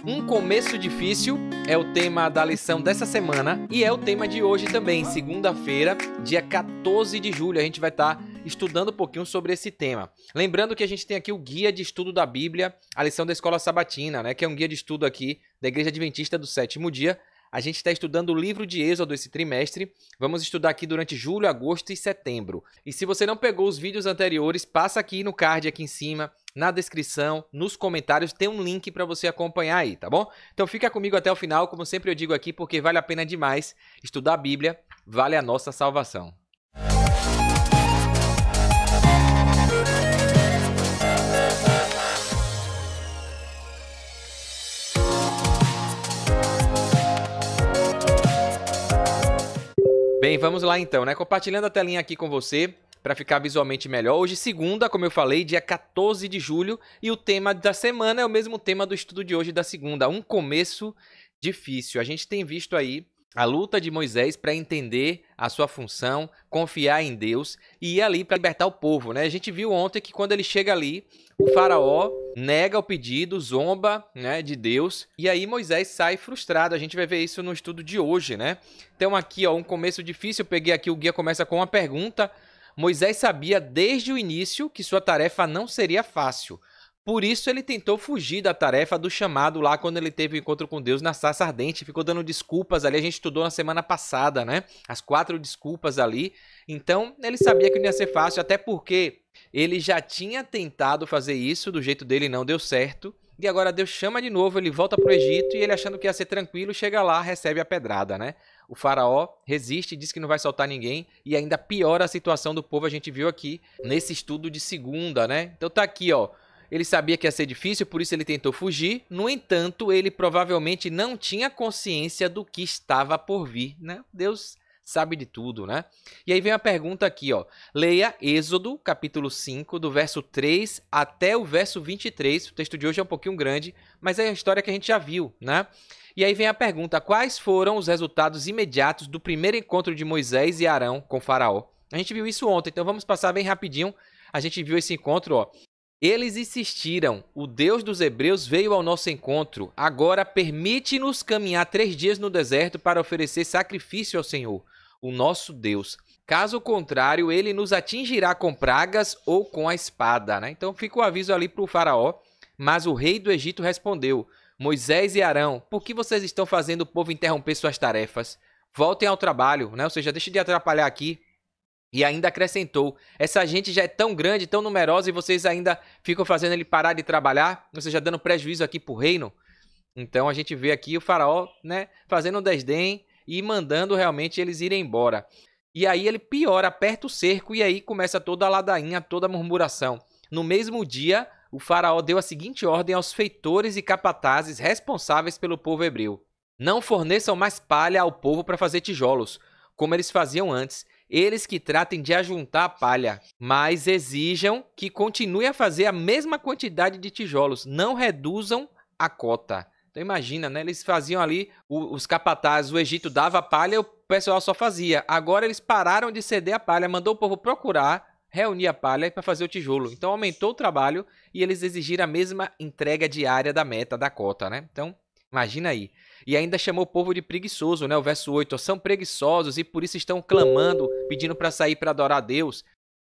Um começo difícil é o tema da lição dessa semana e é o tema de hoje também, segunda-feira, dia 14 de julho. A gente vai estar estudando um pouquinho sobre esse tema. Lembrando que a gente tem aqui o guia de estudo da Bíblia, a lição da Escola Sabatina, né, que é um guia de estudo aqui da Igreja Adventista do Sétimo Dia. A gente está estudando o livro de Êxodo esse trimestre. Vamos estudar aqui durante julho, agosto e setembro. E se você não pegou os vídeos anteriores, passa aqui no card aqui em cima, na descrição, nos comentários, tem um link para você acompanhar aí, tá bom? Então fica comigo até o final, como sempre eu digo aqui, porque vale a pena demais estudar a Bíblia, vale a nossa salvação. Bem, vamos lá então, né? Compartilhando a telinha aqui com você para ficar visualmente melhor. Hoje, segunda, como eu falei, dia 14 de julho, e o tema da semana é o mesmo tema do estudo de hoje da segunda, um começo difícil. A gente tem visto aí a luta de Moisés para entender a sua função, confiar em Deus e ir ali para libertar o povo, né? A gente viu ontem que quando ele chega ali, o faraó nega o pedido, zomba, né, de Deus, e aí Moisés sai frustrado. A gente vai ver isso no estudo de hoje, né? Então aqui, ó, um começo difícil. Eu peguei aqui, o guia começa com uma pergunta. Moisés sabia desde o início que sua tarefa não seria fácil. Por isso ele tentou fugir da tarefa do chamado lá quando ele teve o encontro com Deus na sarça ardente. Ficou dando desculpas ali. A gente estudou na semana passada, né? As 4 desculpas ali. Então ele sabia que não ia ser fácil, até porque ele já tinha tentado fazer isso do jeito dele, não deu certo. E agora Deus chama de novo, ele volta para o Egito e ele achando que ia ser tranquilo, chega lá, recebe a pedrada, né? O faraó resiste, diz que não vai soltar ninguém e ainda piora a situação do povo. A gente viu aqui nesse estudo de segunda, né? Então tá aqui, ó. Ele sabia que ia ser difícil, por isso ele tentou fugir. No entanto, ele provavelmente não tinha consciência do que estava por vir, né? Deus sabe de tudo, né? E aí vem a pergunta aqui, ó. Leia Êxodo, capítulo 5, do verso 3 até o verso 23. O texto de hoje é um pouquinho grande, mas é a história que a gente já viu, né? E aí vem a pergunta: quais foram os resultados imediatos do primeiro encontro de Moisés e Arão com Faraó? A gente viu isso ontem, então vamos passar bem rapidinho. A gente viu esse encontro, ó. Eles insistiram: o Deus dos Hebreus veio ao nosso encontro. Agora permite-nos caminhar 3 dias no deserto para oferecer sacrifício ao Senhor, o nosso Deus. Caso contrário, ele nos atingirá com pragas ou com a espada, né? Então fica o aviso ali para o faraó. Mas o rei do Egito respondeu: Moisés e Arão, por que vocês estão fazendo o povo interromper suas tarefas? Voltem ao trabalho, né? Ou seja, deixe de atrapalhar aqui. E ainda acrescentou: essa gente já é tão grande, tão numerosa, e vocês ainda ficam fazendo ele parar de trabalhar, ou seja, dando prejuízo aqui para o reino. Então a gente vê aqui o faraó, né, fazendo um desdém e mandando realmente eles irem embora. E aí ele piora, aperta o cerco, e aí começa toda a ladainha, toda a murmuração. No mesmo dia, o faraó deu a seguinte ordem aos feitores e capatazes responsáveis pelo povo hebreu: não forneçam mais palha ao povo para fazer tijolos, como eles faziam antes. Eles que tratem de ajuntar a palha, mas exijam que continue a fazer a mesma quantidade de tijolos, não reduzam a cota. Então imagina, né? Eles faziam ali, os capatazes, o Egito dava a palha e o pessoal só fazia. Agora eles pararam de ceder a palha, mandou o povo procurar, reunir a palha para fazer o tijolo. Então aumentou o trabalho e eles exigiram a mesma entrega diária da meta, da cota, né? Então imagina aí. E ainda chamou o povo de preguiçoso, né? O verso 8, são preguiçosos e por isso estão clamando, pedindo para sair para adorar a Deus.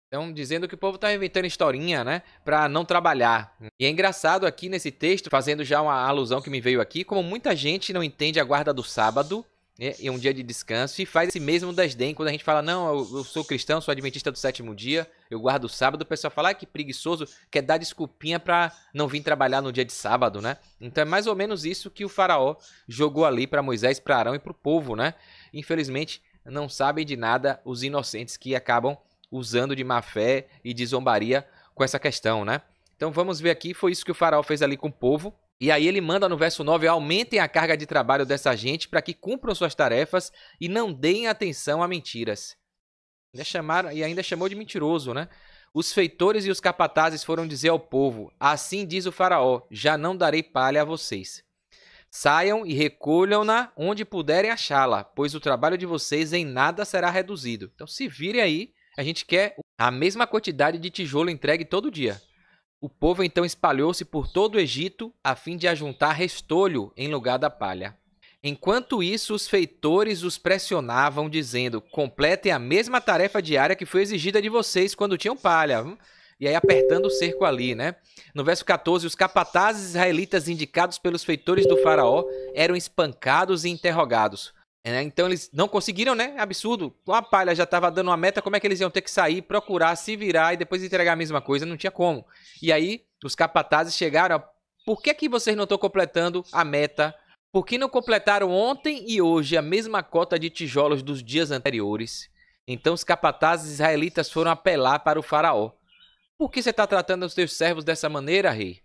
Então, dizendo que o povo está inventando historinha, né? Para não trabalhar. E é engraçado aqui nesse texto, fazendo já uma alusão que me veio aqui, como muita gente não entende a guarda do sábado, né? É um dia de descanso, e faz esse mesmo desdém. Quando a gente fala: não, eu sou cristão, sou adventista do sétimo dia, eu guardo o sábado, o pessoal fala: que preguiçoso, quer dar desculpinha para não vir trabalhar no dia de sábado, né? Então é mais ou menos isso que o faraó jogou ali para Moisés, para Arão e para o povo, né? Infelizmente, não sabem de nada os inocentes que acabam usando de má fé e de zombaria com essa questão, né? Então vamos ver aqui, foi isso que o faraó fez ali com o povo. E aí ele manda no verso 9: aumentem a carga de trabalho dessa gente para que cumpram suas tarefas e não deem atenção a mentiras. Ainda chamou de mentiroso, né? Os feitores e os capatazes foram dizer ao povo: assim diz o faraó, já não darei palha a vocês. Saiam e recolham-na onde puderem achá-la, pois o trabalho de vocês em nada será reduzido. Então se virem aí, a gente quer a mesma quantidade de tijolo entregue todo dia. O povo então espalhou-se por todo o Egito, a fim de ajuntar restolho em lugar da palha. Enquanto isso, os feitores os pressionavam, dizendo: completem a mesma tarefa diária que foi exigida de vocês quando tinham palha. E aí apertando o cerco ali, né? No verso 14, os capatazes israelitas indicados pelos feitores do faraó eram espancados e interrogados. Então eles não conseguiram, né? Absurdo. A palha já estava dando uma meta, como é que eles iam ter que sair, procurar, se virar e depois entregar a mesma coisa? Não tinha como. E aí os capatazes chegaram: por que vocês não estão completando a meta? Por que não completaram ontem e hoje a mesma cota de tijolos dos dias anteriores? Então os capatazes israelitas foram apelar para o faraó. Por que você está tratando os teus servos dessa maneira, rei?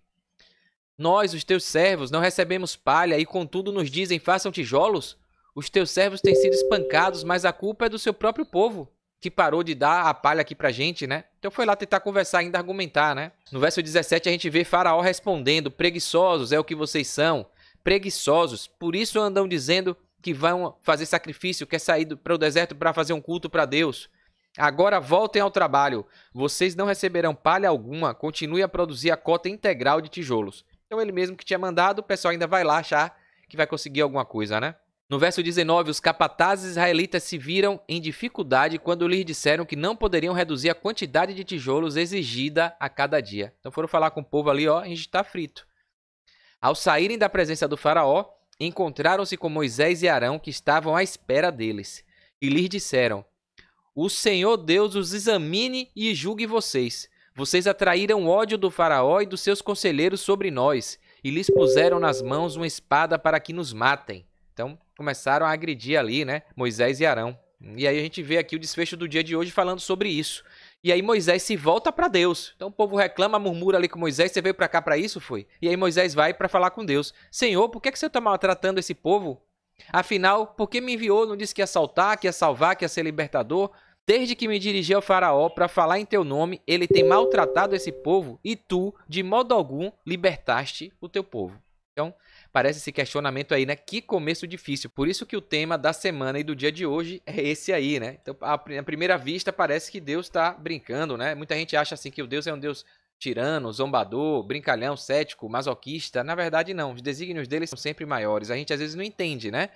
Nós, os teus servos, não recebemos palha e contudo nos dizem: façam tijolos? Os teus servos têm sido espancados, mas a culpa é do seu próprio povo, que parou de dar a palha aqui pra gente, né? Então foi lá tentar conversar, ainda argumentar, né? No verso 17 a gente vê Faraó respondendo: preguiçosos é o que vocês são, preguiçosos, por isso andam dizendo que vão fazer sacrifício, quer sair para o deserto para fazer um culto para Deus. Agora voltem ao trabalho, vocês não receberão palha alguma, continue a produzir a cota integral de tijolos. Então ele mesmo que tinha mandado, o pessoal ainda vai lá achar que vai conseguir alguma coisa, né? No verso 19, os capatazes israelitas se viram em dificuldade quando lhes disseram que não poderiam reduzir a quantidade de tijolos exigida a cada dia. Então foram falar com o povo ali: ó, a gente está frito. Ao saírem da presença do faraó, encontraram-se com Moisés e Arão, que estavam à espera deles. E lhes disseram: o Senhor Deus os examine e julgue vocês. Vocês atraíram o ódio do faraó e dos seus conselheiros sobre nós, e lhes puseram nas mãos uma espada para que nos matem. Então começaram a agredir ali, né, Moisés e Arão. E aí a gente vê aqui o desfecho do dia de hoje falando sobre isso. E aí Moisés se volta para Deus. Então o povo reclama, murmura ali com Moisés: você veio para cá para isso, foi? E aí Moisés vai para falar com Deus: Senhor, por que você está maltratando esse povo? Afinal, por que me enviou? Não disse que ia saltar, que ia salvar, que ia ser libertador? Desde que me dirigi ao faraó para falar em teu nome, ele tem maltratado esse povo e tu, de modo algum, libertaste o teu povo. Então, parece esse questionamento aí, né? Que começo difícil. Por isso que o tema da semana e do dia de hoje é esse aí, né? Então, à primeira vista, parece que Deus está brincando, né? Muita gente acha assim que o Deus é um Deus tirano, zombador, brincalhão, cético, masoquista. Na verdade, não. Os desígnios dele são sempre maiores. A gente às vezes não entende, né?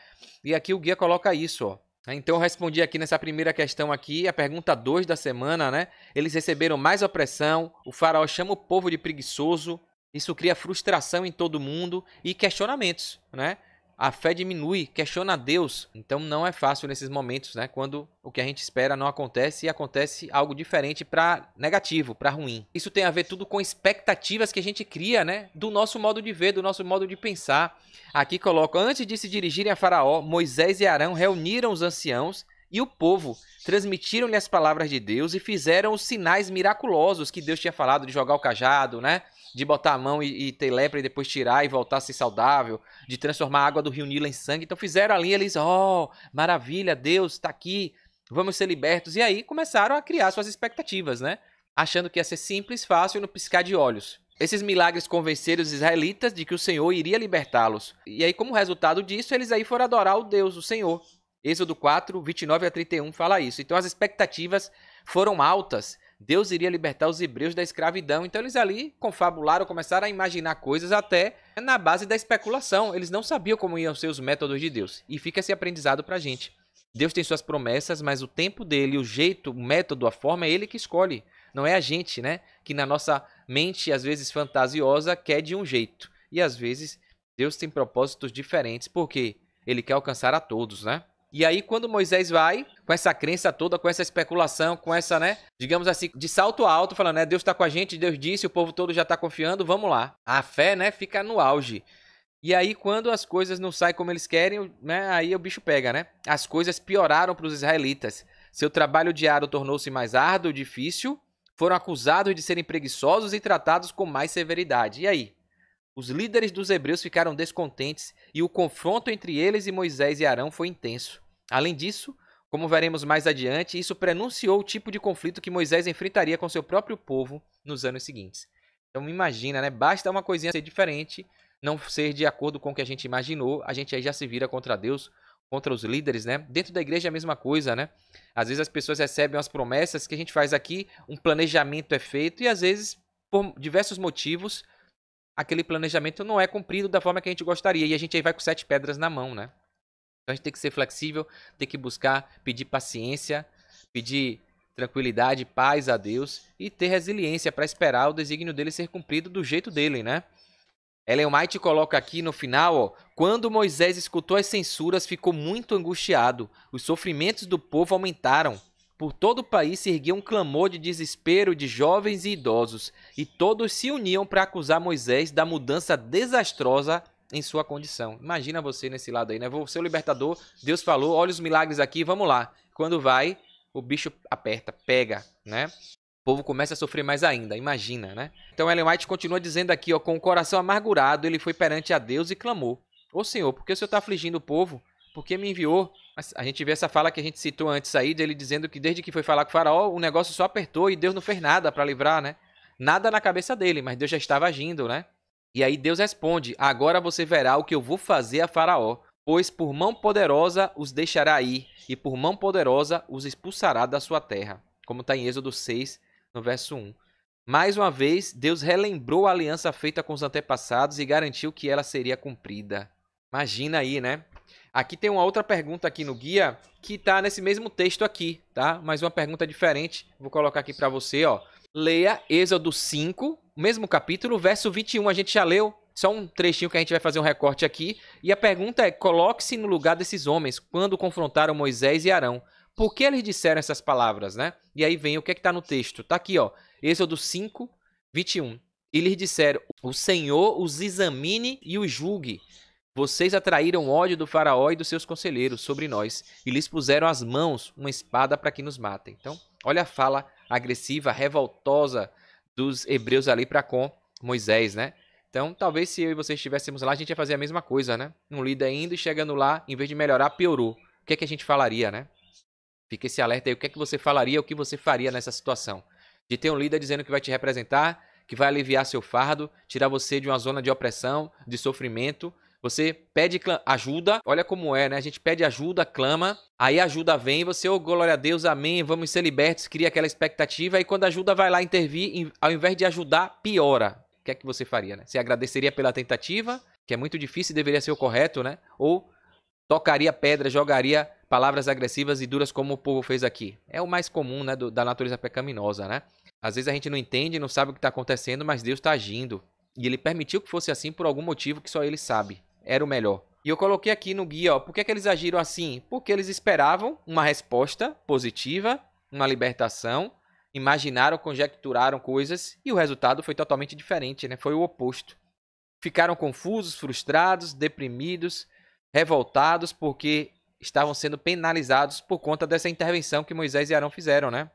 E aqui o guia coloca isso, ó. Então eu respondi aqui nessa primeira questão aqui, a pergunta 2 da semana, né? Eles receberam mais opressão, o faraó chama o povo de preguiçoso, isso cria frustração em todo mundo e questionamentos, né? A fé diminui, questiona a Deus. Então não é fácil nesses momentos, né? Quando o que a gente espera não acontece e acontece algo diferente para negativo, para ruim. Isso tem a ver tudo com expectativas que a gente cria, né? Do nosso modo de ver, do nosso modo de pensar. Aqui coloco: antes de se dirigirem a Faraó, Moisés e Arão reuniram os anciãos e o povo, transmitiram-lhe as palavras de Deus e fizeram os sinais miraculosos que Deus tinha falado, de jogar o cajado, né? De botar a mão e ter lepra e depois tirar e voltar a ser saudável, de transformar a água do rio Nilo em sangue. Então fizeram ali, eles: oh, maravilha, Deus está aqui, vamos ser libertos. E aí começaram a criar suas expectativas, né? Achando que ia ser simples, fácil e no piscar de olhos. Esses milagres convenceram os israelitas de que o Senhor iria libertá-los. E aí, como resultado disso, eles aí foram adorar o Deus, o Senhor. Êxodo 4, 29 a 31 fala isso. Então as expectativas foram altas. Deus iria libertar os hebreus da escravidão. Então eles ali confabularam, começaram a imaginar coisas até na base da especulação. Eles não sabiam como iam ser os métodos de Deus. E fica esse aprendizado pra gente. Deus tem suas promessas, mas o tempo dele, o jeito, o método, a forma é ele que escolhe. Não é a gente, né? Que na nossa mente, às vezes fantasiosa, quer de um jeito. E às vezes Deus tem propósitos diferentes, porque ele quer alcançar a todos, né? E aí quando Moisés vai, com essa crença toda, com essa especulação, com essa, né, digamos assim, de salto alto, falando, né, Deus está com a gente, Deus disse, o povo todo já está confiando, vamos lá. A fé, né, fica no auge. E aí quando as coisas não saem como eles querem, né, aí o bicho pega, né? As coisas pioraram para os israelitas. Seu trabalho diário tornou-se mais árduo, difícil, foram acusados de serem preguiçosos e tratados com mais severidade. E aí? Os líderes dos hebreus ficaram descontentes e o confronto entre eles e Moisés e Arão foi intenso. Além disso, como veremos mais adiante, isso prenunciou o tipo de conflito que Moisés enfrentaria com seu próprio povo nos anos seguintes. Então imagina, né? Basta uma coisinha ser diferente, não ser de acordo com o que a gente imaginou, a gente aí já se vira contra Deus, contra os líderes, né? Dentro da igreja é a mesma coisa, né? Às vezes as pessoas recebem as promessas que a gente faz aqui, um planejamento é feito e às vezes por diversos motivos, aquele planejamento não é cumprido da forma que a gente gostaria. E a gente aí vai com 7 pedras na mão, né? Então a gente tem que ser flexível, tem que buscar, pedir paciência, pedir tranquilidade, paz a Deus e ter resiliência para esperar o desígnio dele ser cumprido do jeito dele, né? Ellen White coloca aqui no final, ó, quando Moisés escutou as censuras, ficou muito angustiado. Os sofrimentos do povo aumentaram. Por todo o país se erguia um clamor de desespero de jovens e idosos, e todos se uniam para acusar Moisés da mudança desastrosa em sua condição. Imagina você nesse lado aí, né? Vou ser o libertador, Deus falou, olha os milagres aqui, vamos lá. Quando vai, o bicho aperta, pega, né? O povo começa a sofrer mais ainda, imagina, né? Então Ellen White continua dizendo aqui, ó, com o coração amargurado, ele foi perante a Deus e clamou: Ô Senhor, por que o Senhor está afligindo o povo? Por que me enviou? A gente vê essa fala que a gente citou antes aí, dele dizendo que desde que foi falar com o faraó, o negócio só apertou e Deus não fez nada para livrar, né? Nada na cabeça dele, mas Deus já estava agindo, né? E aí Deus responde: agora você verá o que eu vou fazer a faraó, pois por mão poderosa os deixará ir, e por mão poderosa os expulsará da sua terra. Como está em Êxodo 6, no verso 1. Mais uma vez, Deus relembrou a aliança feita com os antepassados e garantiu que ela seria cumprida. Imagina aí, né? Aqui tem uma outra pergunta aqui no guia que está nesse mesmo texto aqui, tá? Mas uma pergunta diferente. Vou colocar aqui para você, ó. Leia Êxodo 5, mesmo capítulo, verso 21. A gente já leu, só um trechinho que a gente vai fazer um recorte aqui. E a pergunta é: coloque-se no lugar desses homens quando confrontaram Moisés e Arão. Por que eles disseram essas palavras, né? E aí vem o que está no texto. Está aqui, ó. Êxodo 5, 21. E lhes disseram: o Senhor os examine e os julgue. Vocês atraíram ódio do faraó e dos seus conselheiros sobre nós, e lhes puseram às mãos uma espada para que nos matem. Então, olha a fala agressiva, revoltosa dos hebreus ali para com Moisés, né? Então, talvez se eu e você estivéssemos lá, a gente ia fazer a mesma coisa, né? Um líder indo e chegando lá, em vez de melhorar, piorou. O que é que a gente falaria, né? Fica esse alerta aí, o que é que você falaria, o que você faria nessa situação? De ter um líder dizendo que vai te representar, que vai aliviar seu fardo, tirar você de uma zona de opressão, de sofrimento. Você pede ajuda, olha como é, né? A gente pede ajuda, clama, aí a ajuda vem, você, oh, glória a Deus, amém, vamos ser libertos, cria aquela expectativa, e quando a ajuda vai lá intervir, ao invés de ajudar, piora. O que é que você faria, né? Você agradeceria pela tentativa, que é muito difícil e deveria ser o correto, né? Ou tocaria pedra, jogaria palavras agressivas e duras como o povo fez aqui. É o mais comum, né, da natureza pecaminosa, né? Às vezes a gente não entende, não sabe o que está acontecendo, mas Deus está agindo. E ele permitiu que fosse assim por algum motivo que só ele sabe. Era o melhor. E eu coloquei aqui no guia, ó, por que eles agiram assim? Porque eles esperavam uma resposta positiva, uma libertação, imaginaram, conjecturaram coisas e o resultado foi totalmente diferente, né? Foi o oposto. Ficaram confusos, frustrados, deprimidos, revoltados porque estavam sendo penalizados por conta dessa intervenção que Moisés e Arão fizeram, né?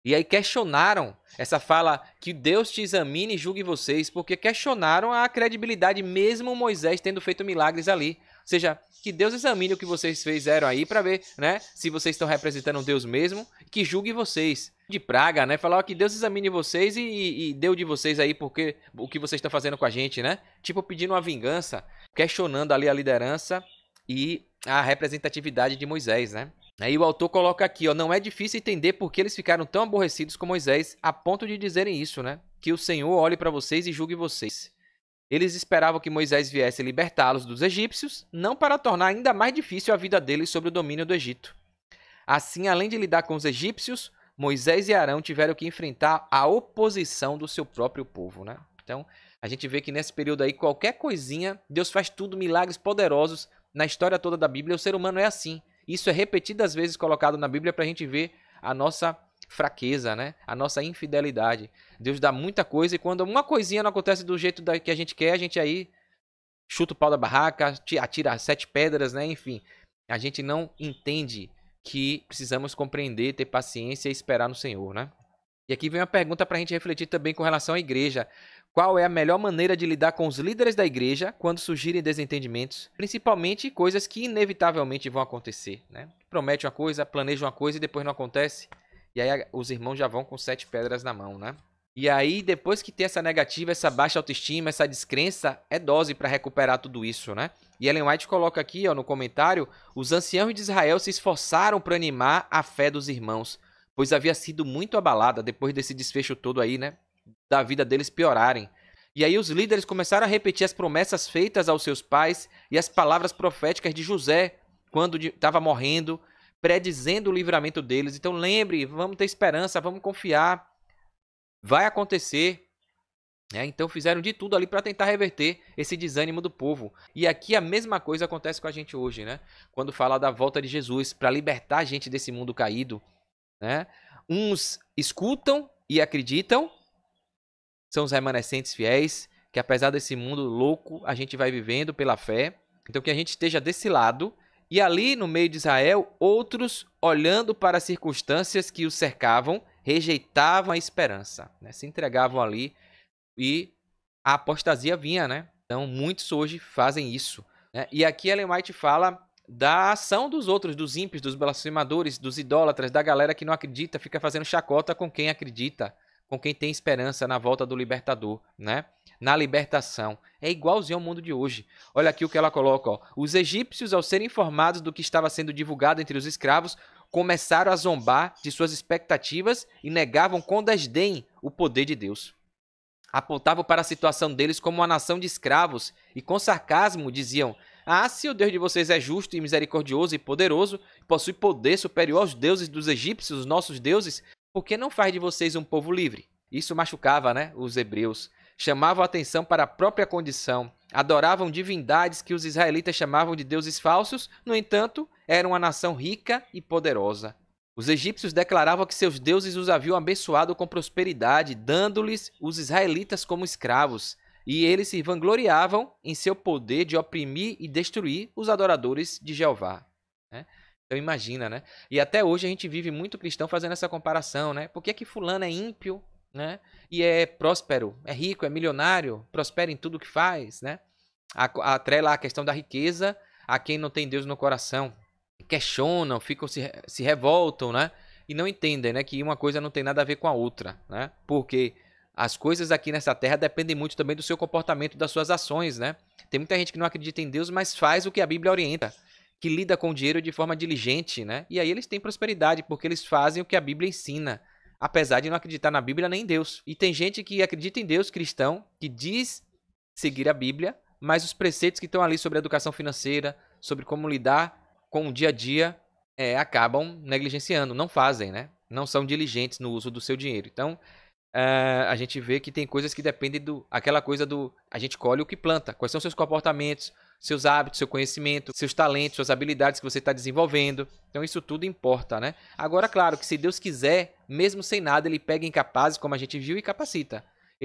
E aí questionaram essa fala que Deus te examine e julgue vocês, porque questionaram a credibilidade mesmo Moisés tendo feito milagres ali. Ou seja, que Deus examine o que vocês fizeram aí para ver, né, se vocês estão representando Deus mesmo, que julgue vocês. De praga, né? Falar que Deus examine vocês e deu de vocês aí porque o que vocês estão fazendo com a gente, né? Tipo pedindo uma vingança, questionando ali a liderança e a representatividade de Moisés, né? Aí o autor coloca aqui, ó, não é difícil entender por que eles ficaram tão aborrecidos com Moisés a ponto de dizerem isso, né? Que o Senhor olhe para vocês e julgue vocês. Eles esperavam que Moisés viesse libertá-los dos egípcios, não para tornar ainda mais difícil a vida deles sob o domínio do Egito. Assim, além de lidar com os egípcios, Moisés e Arão tiveram que enfrentar a oposição do seu próprio povo, né? Então, a gente vê que nesse período aí, qualquer coisinha, Deus faz tudo, milagres poderosos. Na história toda da Bíblia, o ser humano é assim. Isso é repetidas vezes colocado na Bíblia para a gente ver a nossa fraqueza, né? A nossa infidelidade. Deus dá muita coisa e quando uma coisinha não acontece do jeito que a gente quer, a gente aí chuta o pau da barraca, atira 7 pedras, né? Enfim, a gente não entende que precisamos compreender, ter paciência e esperar no Senhor, né? E aqui vem uma pergunta para a gente refletir também com relação à igreja. Qual é a melhor maneira de lidar com os líderes da igreja quando surgirem desentendimentos? Principalmente coisas que inevitavelmente vão acontecer, né? Promete uma coisa, planeja uma coisa e depois não acontece. E aí os irmãos já vão com 7 pedras na mão, né? E aí, depois que tem essa negativa, essa baixa autoestima, essa descrença, é dose para recuperar tudo isso, né? E Ellen White coloca aqui, ó, no comentário, os anciãos de Israel se esforçaram para animar a fé dos irmãos, pois havia sido muito abalada depois desse desfecho todo aí, né? da vida deles piorarem. E aí os líderes começaram a repetir as promessas feitas aos seus pais e as palavras proféticas de José quando estava morrendo, predizendo o livramento deles. Então lembre, vamos ter esperança, vamos confiar, vai acontecer. Então fizeram de tudo ali para tentar reverter esse desânimo do povo. E aqui a mesma coisa acontece com a gente hoje, né? Quando fala da volta de Jesus para libertar a gente desse mundo caído, né? Uns escutam e acreditam, são os remanescentes fiéis, que apesar desse mundo louco, a gente vai vivendo pela fé. Então que a gente esteja desse lado. E ali no meio de Israel, outros, olhando para as circunstâncias que os cercavam, rejeitavam a esperança, né? Se entregavam ali e a apostasia vinha, né? Então muitos hoje fazem isso, né? E aqui Ellen White fala da ação dos outros, dos ímpios, dos blasfemadores, dos idólatras, da galera que não acredita, fica fazendo chacota com quem acredita, com quem tem esperança na volta do libertador, né? Na libertação. É igualzinho ao mundo de hoje. Olha aqui o que ela coloca, ó. Os egípcios, ao serem informados do que estava sendo divulgado entre os escravos, começaram a zombar de suas expectativas e negavam com desdém o poder de Deus. Apontavam para a situação deles como uma nação de escravos e com sarcasmo diziam: "Ah, se o Deus de vocês é justo e misericordioso e poderoso, possui poder superior aos deuses dos egípcios, os nossos deuses, por que não faz de vocês um povo livre?" Isso machucava, né, os hebreus. Chamavam a atenção para a própria condição. Adoravam divindades que os israelitas chamavam de deuses falsos, no entanto, eram uma nação rica e poderosa. Os egípcios declaravam que seus deuses os haviam abençoado com prosperidade, dando-lhes os israelitas como escravos, e eles se vangloriavam em seu poder de oprimir e destruir os adoradores de Jeová, né? Então imagina, né? E até hoje a gente vive muito cristão fazendo essa comparação, né? Por que que fulano é ímpio, né? E é próspero, é rico, é milionário, prospera em tudo que faz, né? Atrela a questão da riqueza a quem não tem Deus no coração. Questionam, ficam se revoltam, né? E não entendem, né, que uma coisa não tem nada a ver com a outra, né? Porque as coisas aqui nessa terra dependem muito também do seu comportamento, das suas ações, né? Tem muita gente que não acredita em Deus, mas faz o que a Bíblia orienta, que lida com o dinheiro de forma diligente, né? E aí eles têm prosperidade, porque eles fazem o que a Bíblia ensina, apesar de não acreditar na Bíblia nem em Deus. E tem gente que acredita em Deus, cristão, que diz seguir a Bíblia, mas os preceitos que estão ali sobre educação financeira, sobre como lidar com o dia a dia, acabam negligenciando, não fazem, né? Não são diligentes no uso do seu dinheiro. Então, a gente vê que tem coisas que dependem aquela coisa do a gente colhe o que planta. Quais são seus comportamentos, seus hábitos, seu conhecimento, seus talentos, suas habilidades que você está desenvolvendo. Então isso tudo importa, né? Agora, claro que se Deus quiser, mesmo sem nada, ele pega incapazes, como a gente viu, e capacita.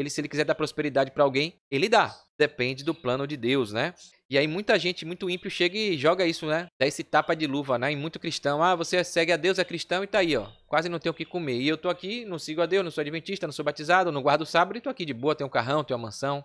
Se ele quiser dar prosperidade para alguém, ele dá. Depende do plano de Deus, né? E aí muita gente, muito ímpio, chega e joga isso, né? Dá esse tapa de luva, né? E muito cristão, você segue a Deus, é cristão e tá aí, ó. Quase não tem o que comer. E eu tô aqui, não sigo a Deus, não sou adventista, não sou batizado, não guardo o sábado e tô aqui de boa, tenho um carrão, tenho uma mansão,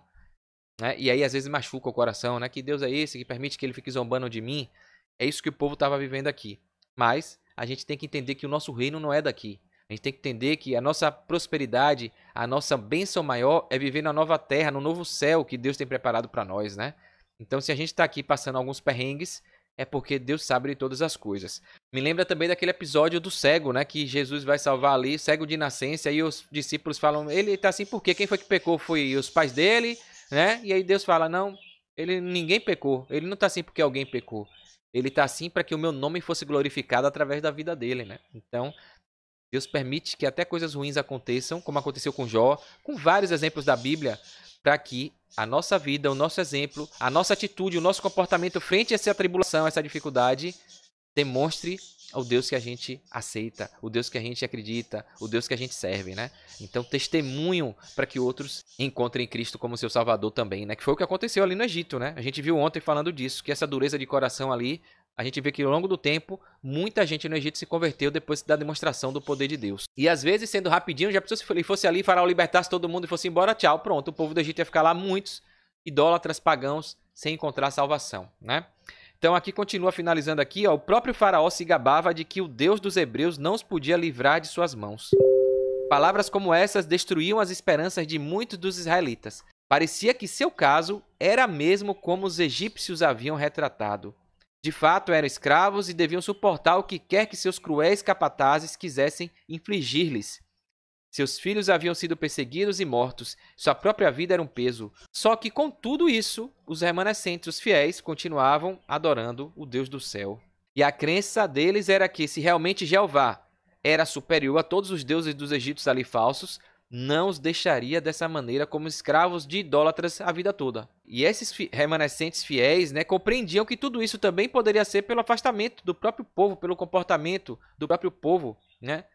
né? E aí às vezes machuca o coração, né? Que Deus é esse que permite que ele fique zombando de mim? É isso que o povo tava vivendo aqui. Mas a gente tem que entender que o nosso reino não é daqui. A gente tem que entender que a nossa prosperidade, a nossa bênção maior é viver na nova terra, no novo céu que Deus tem preparado para nós, né? Então, se a gente está aqui passando alguns perrengues, é porque Deus sabe de todas as coisas. Me lembra também daquele episódio do cego, né? Que Jesus vai salvar ali, cego de nascença, e os discípulos falam, ele está assim por quê? Quem foi que pecou? Foi os pais dele, né? E aí Deus fala, não, ninguém pecou. Ele não está assim porque alguém pecou. Ele está assim para que o meu nome fosse glorificado através da vida dele, né? Então, Deus permite que até coisas ruins aconteçam, como aconteceu com Jó, com vários exemplos da Bíblia, para que a nossa vida, o nosso exemplo, a nossa atitude, o nosso comportamento frente a essa tribulação, essa dificuldade, demonstre o Deus que a gente aceita, o Deus que a gente acredita, o Deus que a gente serve, né? Então, testemunho para que outros encontrem Cristo como seu Salvador também, né? Que foi o que aconteceu ali no Egito, né? A gente viu ontem falando disso, que essa dureza de coração ali, a gente vê que ao longo do tempo, muita gente no Egito se converteu depois da demonstração do poder de Deus. E às vezes, sendo rapidinho, já pensou se ele fosse ali, Faraó libertasse todo mundo e fosse embora, tchau, pronto. O povo do Egito ia ficar lá, muitos idólatras pagãos, sem encontrar salvação, né? Então aqui continua finalizando aqui, ó, o próprio Faraó se gabava de que o Deus dos hebreus não os podia livrar de suas mãos. Palavras como essas destruíam as esperanças de muitos dos israelitas. Parecia que seu caso era mesmo como os egípcios haviam retratado. De fato, eram escravos e deviam suportar o que quer que seus cruéis capatazes quisessem infligir-lhes. Seus filhos haviam sido perseguidos e mortos, sua própria vida era um peso. Só que com tudo isso, os remanescentes, os fiéis, continuavam adorando o Deus do céu. E a crença deles era que se realmente Jeová era superior a todos os deuses dos egípcios ali falsos, não os deixaria dessa maneira como escravos de idólatras a vida toda. E esses remanescentes fiéis, né, compreendiam que tudo isso também poderia ser pelo afastamento do próprio povo, pelo comportamento do próprio povo, né,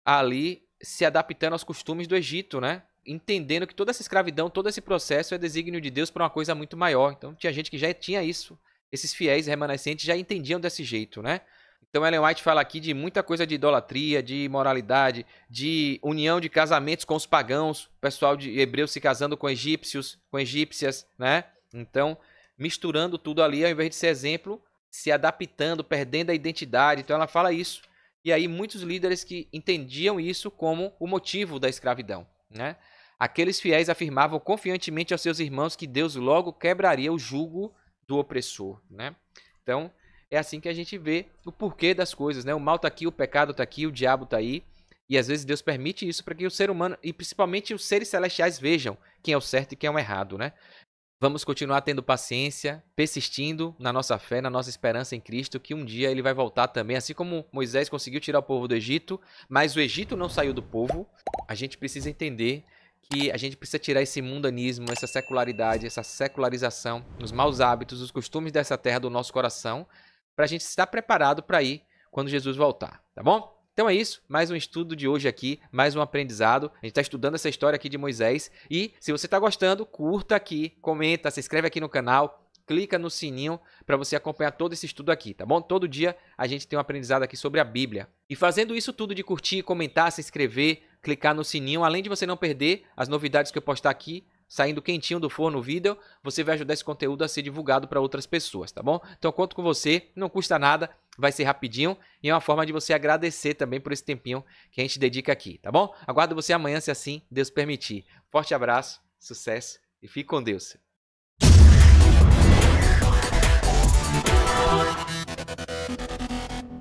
ali se adaptando aos costumes do Egito, né, entendendo que toda essa escravidão, todo esse processo é desígnio de Deus para uma coisa muito maior. Então tinha gente que já tinha isso. Esses fiéis remanescentes já entendiam desse jeito, né? Então Ellen White fala aqui de muita coisa de idolatria, de imoralidade, de união de casamentos com os pagãos, o pessoal de hebreus se casando com egípcios, com egípcias, né? Então, misturando tudo ali, ao invés de ser exemplo, se adaptando, perdendo a identidade. Então ela fala isso. E aí muitos líderes que entendiam isso como o motivo da escravidão, né? Aqueles fiéis afirmavam confiantemente aos seus irmãos que Deus logo quebraria o jugo do opressor, né? Então, é assim que a gente vê o porquê das coisas, né? O mal está aqui, o pecado está aqui, o diabo está aí. E às vezes Deus permite isso para que o ser humano, e principalmente os seres celestiais, vejam quem é o certo e quem é o errado, né? Vamos continuar tendo paciência, persistindo na nossa fé, na nossa esperança em Cristo, que um dia ele vai voltar também, assim como Moisés conseguiu tirar o povo do Egito, mas o Egito não saiu do povo. A gente precisa entender que a gente precisa tirar esse mundanismo, essa secularidade, essa secularização, os maus hábitos, os costumes dessa terra do nosso coração, para a gente estar preparado para ir quando Jesus voltar, tá bom? Então é isso, mais um estudo de hoje aqui, mais um aprendizado. A gente está estudando essa história aqui de Moisés. E se você está gostando, curta aqui, comenta, se inscreve aqui no canal, clica no sininho para você acompanhar todo esse estudo aqui, tá bom? Todo dia a gente tem um aprendizado aqui sobre a Bíblia. E fazendo isso tudo de curtir, comentar, se inscrever, clicar no sininho, além de você não perder as novidades que eu postar aqui, saindo quentinho do forno o vídeo, você vai ajudar esse conteúdo a ser divulgado para outras pessoas, tá bom? Então conto com você, não custa nada, vai ser rapidinho e é uma forma de você agradecer também por esse tempinho que a gente dedica aqui, tá bom? Aguardo você amanhã, se assim Deus permitir. Forte abraço, sucesso e fique com Deus.